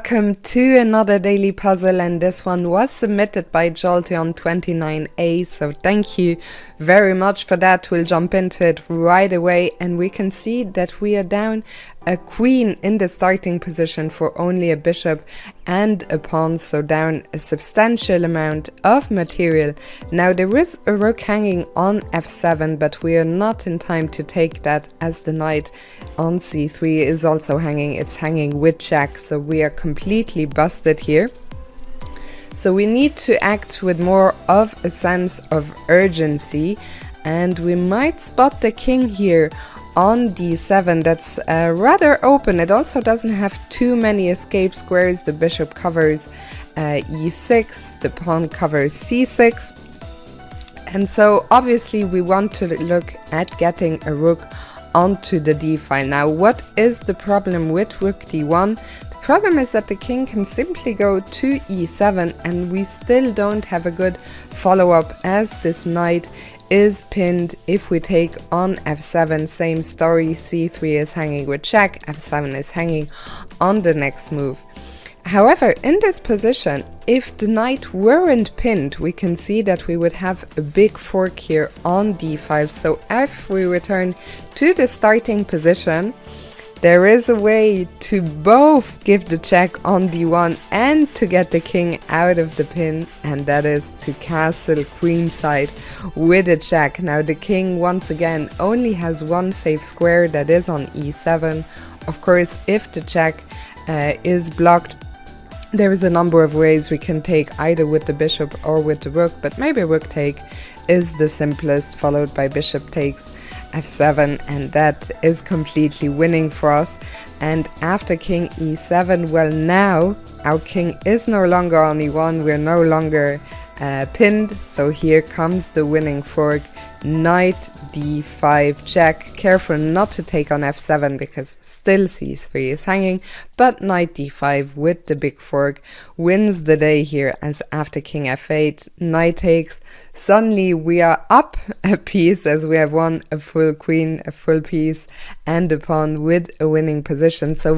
welcome to another daily puzzle, and this one was submitted by Jolteon29A, so thank you very much for that. We'll jump into it right away, and we can see that we are down a queen in the starting position for only a bishop and a pawn, so down a substantial amount of material. Now there is a rook hanging on f7, but we are not in time to take that, as the knight on c3 is also hanging. It's hanging with check, so we are completely busted here. So we need to act with more of a sense of urgency, and we might spot the king here on d7. That's rather open. It also doesn't have too many escape squares. The bishop covers e6, the pawn covers c6, and so obviously we want to look at getting a rook onto the d file. Now, what is the problem with rook d1? The problem is that the king can simply go to e7, and we still don't have a good follow-up, as this knight is pinned. If we take on f7, same story. c3 is hanging with check, f7 is hanging on the next move. However, in this position, if the knight weren't pinned, we can see that we would have a big fork here on d5. So if we return to the starting position, there is a way to both give the check on d1 and to get the king out of the pin, and that is to castle queenside with a check. Now the king once again only has one safe square, that is on e7. Of course, if the check is blocked, there is a number of ways we can take, either with the bishop or with the rook, but maybe rook take is the simplest, followed by bishop takes f7, and that is completely winning for us. And after king e7, well, now our king is no longer on e1, we're no longer pinned, so here comes the winning fork. Knight d5 check. Careful not to take on f7 because still c3 is hanging, but knight d5 with the big fork wins the day here, as after king f8, knight takes. Suddenly we are up a piece, as we have won a full queen, a full piece, and a pawn with a winning position. So